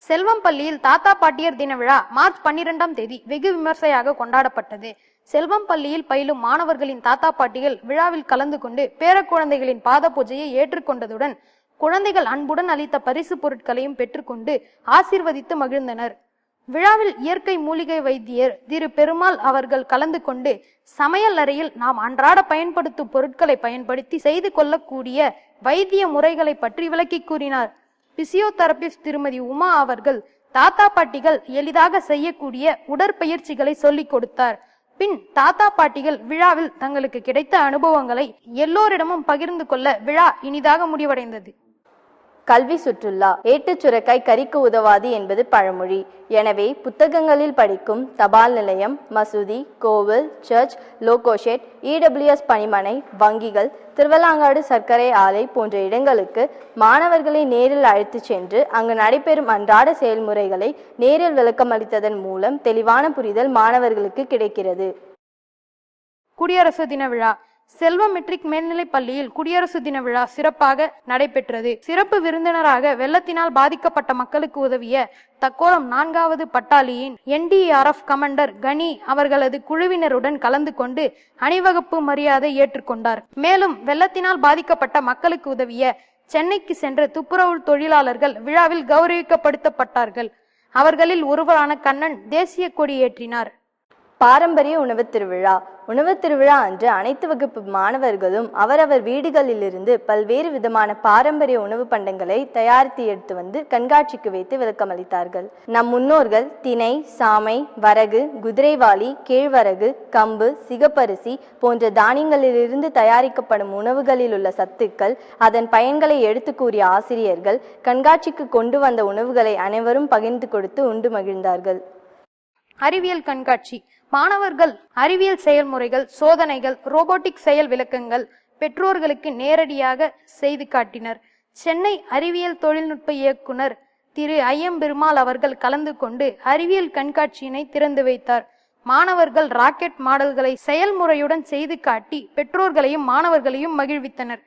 செல்வம் பள்ளியில் தாத்தா பாட்டியர் தின விழா மார்ச் 12ஆம் தேதி வெகு விமர்சையாக கொண்டாடப்பட்டது. செல்வம் பள்ளியில் பயிலும் மாணவர்களின் தாத்தா பாட்டிகள் விழாவில் கலந்து கொண்டு பேர குழந்தைகளின் பாத பூஜையை ஏற்றுக்கொண்டதுடன் குழந்தைகள் அன்புடன் அளித்த பரிசு பொருட்களையும் பெற்றுக்கொண்டு ஆசீர்வதித்து மகிழ்ந்தனர். விழாவில் இயற்கை மூலிகை வைத்தியர் திரு பெருமாள் அவர்கள் கலந்து கொண்டு சமையல் அறையில் நாம் அன்றாட பயன்படுத்தும் பொருட்களை பயன்படுத்தி செய்து கொள்ளக்கூடிய வைத்திய முறைகளை பற்றி விளக்கி கூறினார். பிசியோதெரபிஸ்ட் திருமதி உமா அவர்கள் தாத்தா பாட்டிகள் எளிதாக செய்யக்கூடிய உடற்பயிற்சிகளை சொல்லிக் கொடுத்தார். பின் தாத்தா பாட்டிகள் விழாவில் தங்களுக்கு கிடைத்த அனுபவங்களை எல்லோரிடமும் பகிர்ந்து கொள்ள விழா இனிதாக முடிவடைந்தது. கல்வி சுற்றுலா. ஏட்டுச் சுரைக்காய் கறிக்கு உதவாது என்பது பழமொழி. எனவே புத்தகங்களில் படிக்கும் தபால் நிலையம், மசூதி, கோவில், சர்ச், லோகோஷெட், இடபிள்யூஎஸ் பணிமனை, வங்கிகள், திருவலாங்காடு சர்க்கரை ஆலை போன்ற இடங்களுக்கு மாணவர்களை நேரில் அழைத்து சென்று அங்கு நடைபெறும் அன்றாட செயல்முறைகளை நேரில் விளக்கமளித்ததன் மூலம் தெளிவான புரிதல் மாணவர்களுக்கு கிடைக்கிறது. குடியரசு தின விழா. செல்வம் மெட்ரிக் மேல்நிலைப் பள்ளியில் குடியரசு தின விழா சிறப்பாக நடைபெற்றது. சிறப்பு விருந்தினராக வெள்ளத்தினால் பாதிக்கப்பட்ட மக்களுக்கு உதவிய தக்கோலம் 4வது பட்டாலியின் NDRF கமாண்டர் கனி அவர்களது குழுவினருடன் கலந்து கொண்டு அணிவகுப்பு மரியாதை ஏற்றுக்கொண்டார். மேலும் வெள்ளத்தினால் பாதிக்கப்பட்ட மக்களுக்கு உதவிய சென்னைக்கு சென்ற துப்புரவு தொழிலாளர்கள் விழாவில் கௌரவிக்கப்படுத்தப்பட்டார்கள். அவர்களில் ஒருவரான கண்ணன் தேசிய கொடி ஏற்றினார். பாரம்பரிய உணவு திருவிழா. உணவு திருவிழா அன்று அனைத்து வகுப்பு மாணவர்களும் அவரவர் வீடுகளிலிருந்து பல்வேறு விதமான பாரம்பரிய உணவு பண்டங்களை தயாரித்து எடுத்து வந்து கண்காட்சிக்கு வைத்து விளக்கமளித்தார்கள். நம் முன்னோர்கள் திணை, சாமை, வரகு, குதிரைவாளி, கேழ்வரகு, கம்பு, சிகப்பரிசி போன்ற தானியங்களிலிருந்து தயாரிக்கப்படும் உணவுகளில் உள்ள சத்துக்கள், அதன் பயன்களை எடுத்து கூறிய ஆசிரியர்கள் கண்காட்சிக்கு கொண்டு வந்த உணவுகளை அனைவரும் பகிர்ந்து கொடுத்து உண்டு மகிழ்ந்தார்கள். அறிவியல் கண்காட்சி. மாணவர்கள் அறிவியல் செயல்முறைகள், சோதனைகள், ரோபோட்டிக் செயல் விளக்கங்கள் பெற்றோர்களுக்கு நேரடியாக செய்து காட்டினர். சென்னை அறிவியல் தொழில்நுட்ப இயக்குனர் திரு பெருமாள் அவர்கள் கலந்து கொண்டு அறிவியல் கண்காட்சியினை திறந்து வைத்தார். மாணவர்கள் ராக்கெட் மாடல்களை செயல்முறையுடன் செய்து காட்டி பெற்றோர்களையும் மாணவர்களையும் மகிழ்வித்தனர்.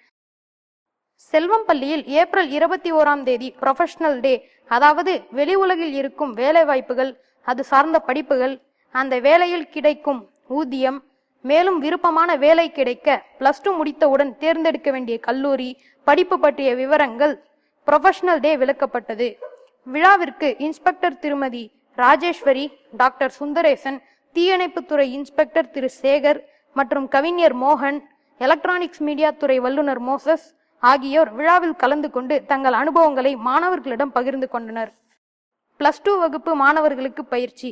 செல்வம் பள்ளியில் ஏப்ரல் 21ஆம் தேதி ப்ரொஃபஷனல் டே, அதாவது வெளி உலகில் இருக்கும் வேலை வாய்ப்புகள், அது சார்ந்த படிப்புகள், அந்த வேலையில் கிடைக்கும் ஊதியம், மேலும் விருப்பமான வேலை கிடைக்க +2 முடித்தவுடன் தேர்ந்தெடுக்க வேண்டிய கல்லூரி படிப்பு பற்றிய விவரங்கள் ப்ரொஃபஷனல் டே விளக்கப்பட்டது. விழாவிற்கு இன்ஸ்பெக்டர் திருமதி ராஜேஸ்வரி, டாக்டர் சுந்தரேசன், தீயணைப்புத்துறை இன்ஸ்பெக்டர் திரு சேகர் மற்றும் கவிஞர் மோகன், எலக்ட்ரானிக்ஸ் மீடியா துறை வல்லுநர் மோசஸ் ஆகியோர் விழாவில் கலந்து கொண்டு தங்கள் அனுபவங்களை மாணவர்களிடம் பகிர்ந்து கொண்டனர். +2 வகுப்பு மாணவர்களுக்கு பயிற்சி.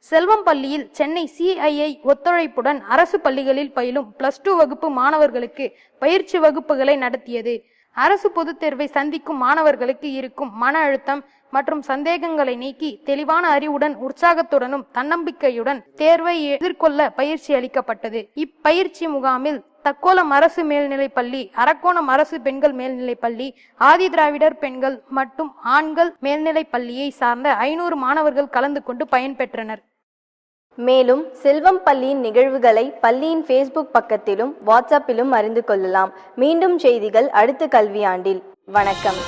செல்வம் பள்ளியில் சென்னை CII ஒத்துழைப்புடன் அரசு பள்ளிகளில் பயிலும் +2 வகுப்பு மாணவர்களுக்கு பயிற்சி வகுப்புகளை நடத்தியது. அரசு பொதுத் தேர்வை சந்திக்கும் மாணவர்களுக்கு இருக்கும் மன அழுத்தம் மற்றும் சந்தேகங்களை நீக்கி தெளிவான அறிவுடன், உற்சாகத்துடனும் தன்னம்பிக்கையுடன் தேர்வை எதிர்கொள்ள பயிற்சி அளிக்கப்பட்டது. இப்பயிற்சி முகாமில் தக்கோலம் அரசு மேல்நிலை பள்ளி, அரக்கோணம் அரசு பெண்கள் மேல்நிலை பள்ளி, ஆதி திராவிடர் பெண்கள் மற்றும் ஆண்கள் மேல்நிலை பள்ளியை சார்ந்த 500 மாணவர்கள் கலந்து கொண்டு பயன்பெற்றனர். மேலும் செல்வம் பள்ளியின் நிகழ்வுகளை பள்ளியின் Facebook பக்கத்திலும் வாட்ஸ்அப்பிலும் அறிந்து கொள்ளலாம். மீண்டும் செய்திகள் அடுத்த கல்வியாண்டில். வணக்கம்.